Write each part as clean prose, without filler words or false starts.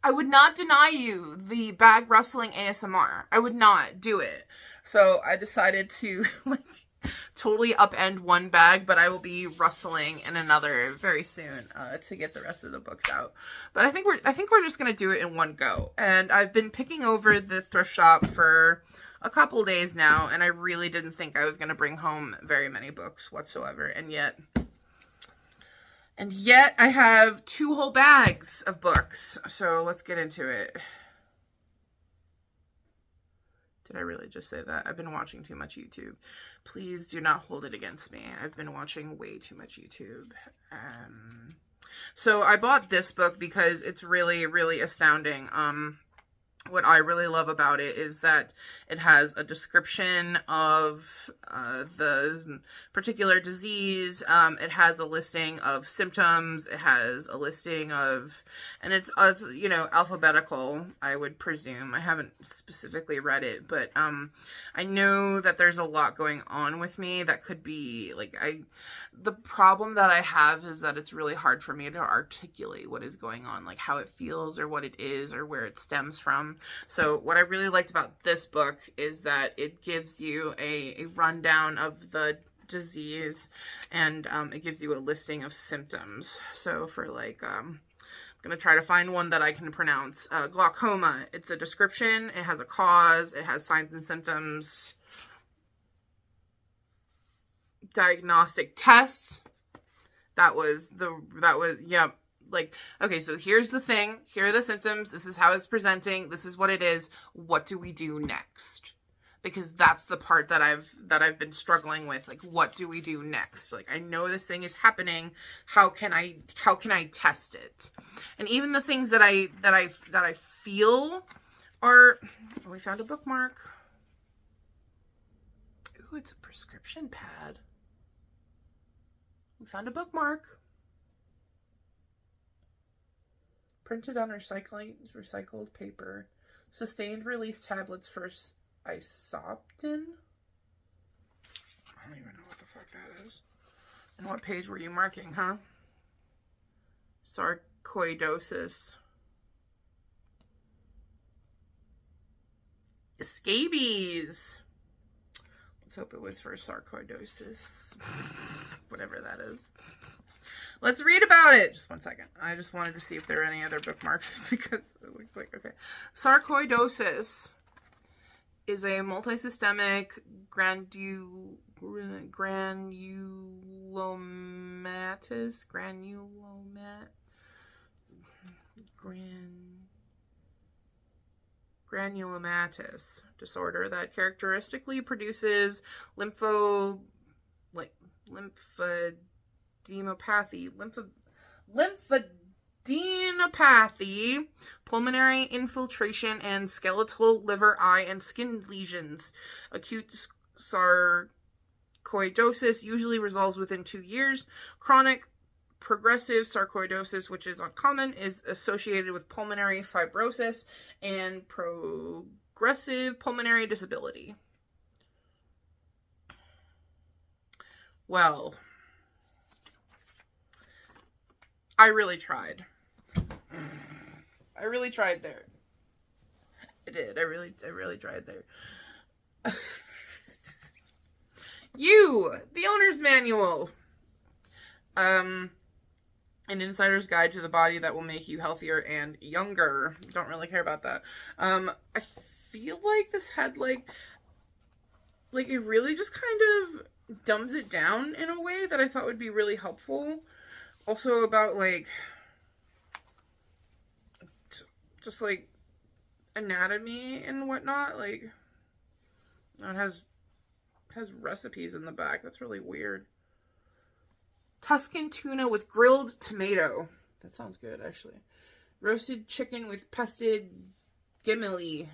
I would not deny you the bag rustling ASMR. I would not do it. So I decided to like totally upend one bag, but I will be rustling in another very soon to get the rest of the books out. But I think we're just gonna do it in one go. And I've been picking over the thrift shop for a couple days now, and I really didn't think I was gonna bring home very many books whatsoever, and yet I have 2 whole bags of books. So let's get into it. Did I really just say that? I've been watching too much YouTube. Please do not hold it against me. I've been watching way too much YouTube. So I bought this book because it's really, really astounding. What I really love about it is that it has a description of the particular disease. It has a listing of symptoms. It has a listing of, and it's you know, alphabetical, I would presume. I haven't specifically read it, but I know that there's a lot going on with me that could be like, the problem that I have is that it's really hard for me to articulate what is going on, like how it feels or what it is or where it stems from. So what I really liked about this book is that it gives you a rundown of the disease, and it gives you a listing of symptoms. So for like, I'm going to try to find one that I can pronounce. Glaucoma, it's a description, it has a cause, it has signs and symptoms, diagnostic tests. Yep. Like, okay, so here's the thing. Here are the symptoms. This is how it's presenting. This is what it is. What do we do next? Because that's the part that I've been struggling with. Like, what do we do next? Like, I know this thing is happening. How can I test it? And even the things that I feel are, oh, we found a bookmark. Ooh, it's a prescription pad. We found a bookmark. Printed on recycled paper. Sustained release tablets for isoptin. I don't even know what the fuck that is. And what page were you marking, huh? Sarcoidosis. Scabies. Let's hope it was for sarcoidosis. Whatever that is. Let's read about it. Just one second. I just wanted to see if there are any other bookmarks because it looks like, okay. Sarcoidosis is a multisystemic granulomatous disorder that characteristically produces lymphadenopathy, pulmonary infiltration, and skeletal, liver, eye, and skin lesions. Acute sarcoidosis usually resolves within 2 years. Chronic progressive sarcoidosis, which is uncommon, is associated with pulmonary fibrosis and progressive pulmonary disability. Well, I really tried. I really tried there. I did. I really tried there. The owner's manual. An insider's guide to the body that will make you healthier and younger. Don't really care about that. I feel like this had like it really just kind of dumbs it down in a way that I thought would be really helpful. Also about like just like anatomy and whatnot. Like it has recipes in the back. That's really weird. Tuscan tuna with grilled tomato. That sounds good, actually. Roasted chicken with pested gemili.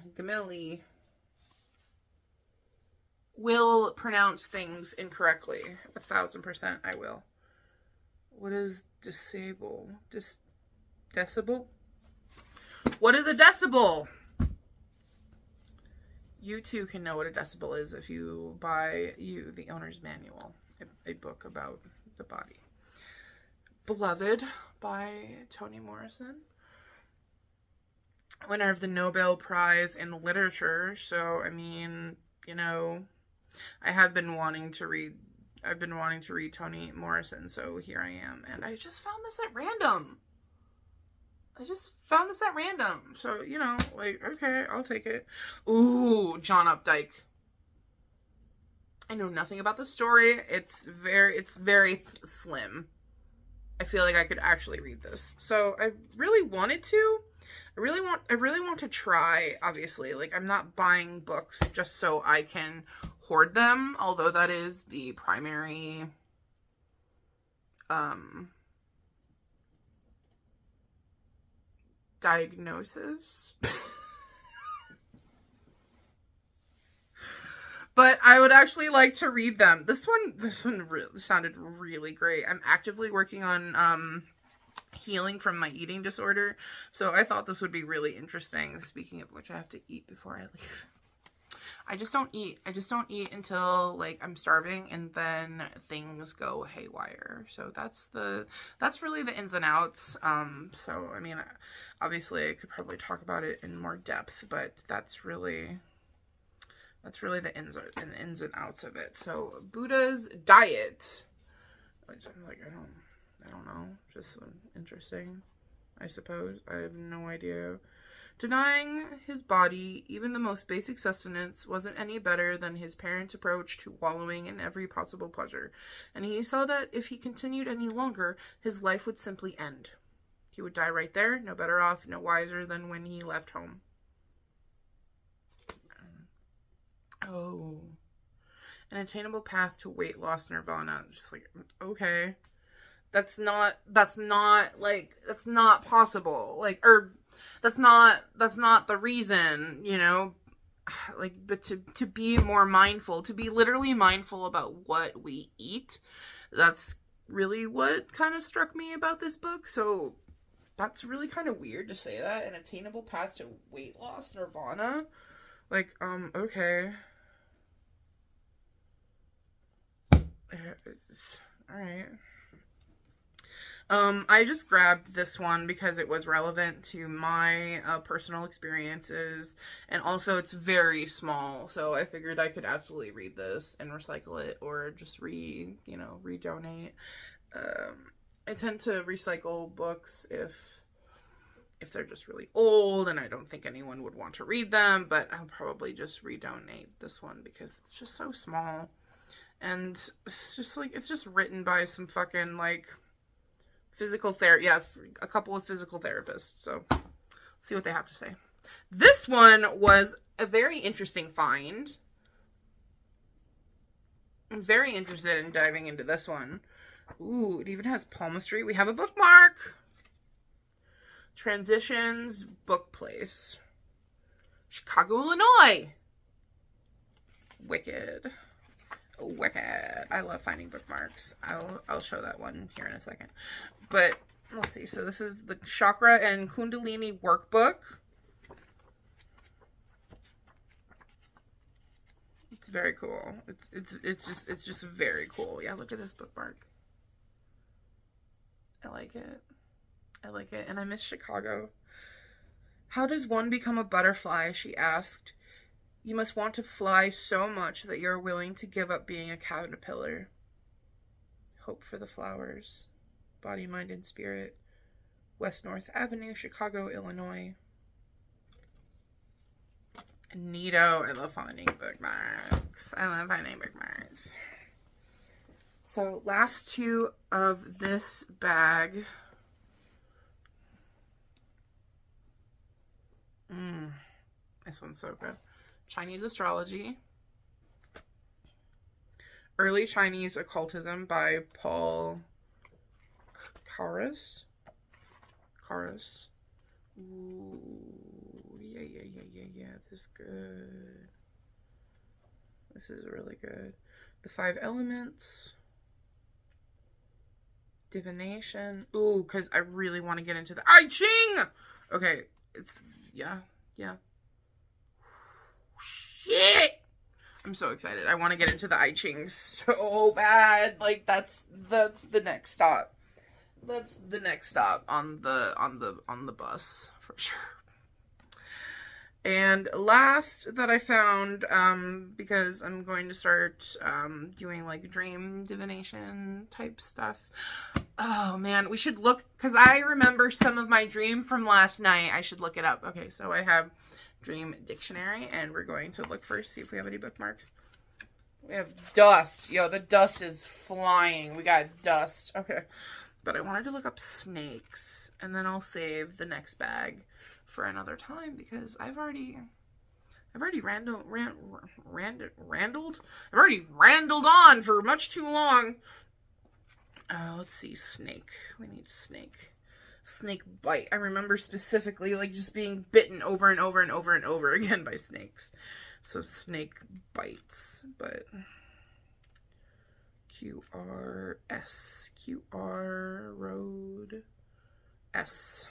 Will pronounce things incorrectly. 1000% I will. What is decibel? Decibel? What is a decibel? You too can know what a decibel is if you buy the owner's manual, a book about the body. Beloved by Toni Morrison. winner of the Nobel Prize in Literature. So, I mean, I have been wanting to read, I've been wanting to read Toni Morrison, so here I am. And I just found this at random. So, like, okay, I'll take it. Ooh, John Updike. I know nothing about the story. It's very slim. I feel like I could actually read this. So I really wanted to. I really want to try, obviously. Like, I'm not buying books just so I can hoard them, although that is the primary diagnosis. But I would actually like to read them. This one really sounded really great. I'm actively working on healing from my eating disorder, so I thought this would be really interesting. Speaking of which, I have to eat before I leave. I just don't eat until, like, I'm starving, and then things go haywire. So that's really the ins and outs. So I mean, obviously I could probably talk about it in more depth, but that's really the ins and outs of it. So Buddha's diet, which I'm like, I don't know, just interesting, I suppose. I have no idea. Denying his body even the most basic sustenance wasn't any better than his parents' approach to wallowing in every possible pleasure, and he saw that if he continued any longer, his life would simply end. He would die right there, no better off, no wiser than when he left home. Oh, an attainable path to weight loss nirvana. Just like, okay, that's not possible. Like, or that's not the reason, like, but to be more mindful, to be literally mindful about what we eat. That's really what kind of struck me about this book. So that's really kind of weird to say that. An attainable path to weight loss nirvana. Like, okay. All right. I just grabbed this one because it was relevant to my personal experiences, and also it's very small, so I figured I could absolutely read this and recycle it, or just redonate. I tend to recycle books if they're just really old and I don't think anyone would want to read them, but I'll probably just redonate this one because it's just so small. And it's just written by some fucking, like, physical therapy. Yeah, a couple of physical therapists. So, see what they have to say. This one was a very interesting find. I'm very interested in diving into this one. Ooh, it even has palmistry. We have a bookmark. Transitions Book Place. Chicago, Illinois. Wicked. I love finding bookmarks. I'll show that one here in a second. But let's see. So this is the Chakra and Kundalini workbook. It's very cool. It's just very cool. Yeah, look at this bookmark. I like it. And I miss Chicago. How does one become a butterfly? She asked. You must want to fly so much that you're willing to give up being a caterpillar. Hope for the Flowers. Body, Mind, and Spirit. West North Avenue, Chicago, Illinois. Neato. I love finding bookmarks. So, last two of this bag. This one's so good. Chinese Astrology. Early Chinese Occultism by Paul Carus. Ooh, yeah. This is good. This is really good. The Five Elements. Divination. Ooh, because I really want to get into the I Ching! Okay, yeah. Shit! I'm so excited. I want to get into the I Ching so bad. Like, that's the next stop. That's the next stop on the bus for sure. And last that I found, because I'm going to start doing like dream divination type stuff. Oh man, we should look, because I remember some of my dream from last night. I should look it up. Okay, so I have Dream Dictionary, and we're going to look first, see if we have any bookmarks. We have dust. Yo, the dust is flying. We got dust. Okay, but I wanted to look up snakes, and then I'll save the next bag for another time, because I've already randled on for much too long. Let's see, snake. We need snake. Snake bite. I remember specifically like just being bitten over and over and over and over again by snakes. So snake bites, but QRS, QR road S.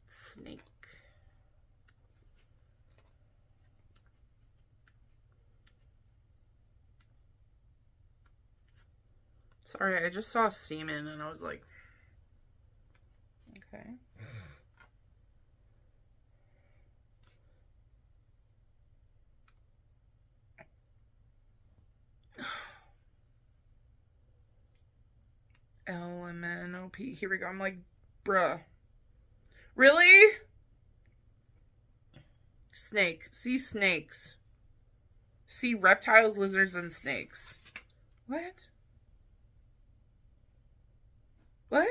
Snake. Sorry, I just saw semen and I was like, okay. LMNOP. Here we go. I'm like, bruh. Really? Snake. See snakes. See reptiles, lizards, and snakes. What? What?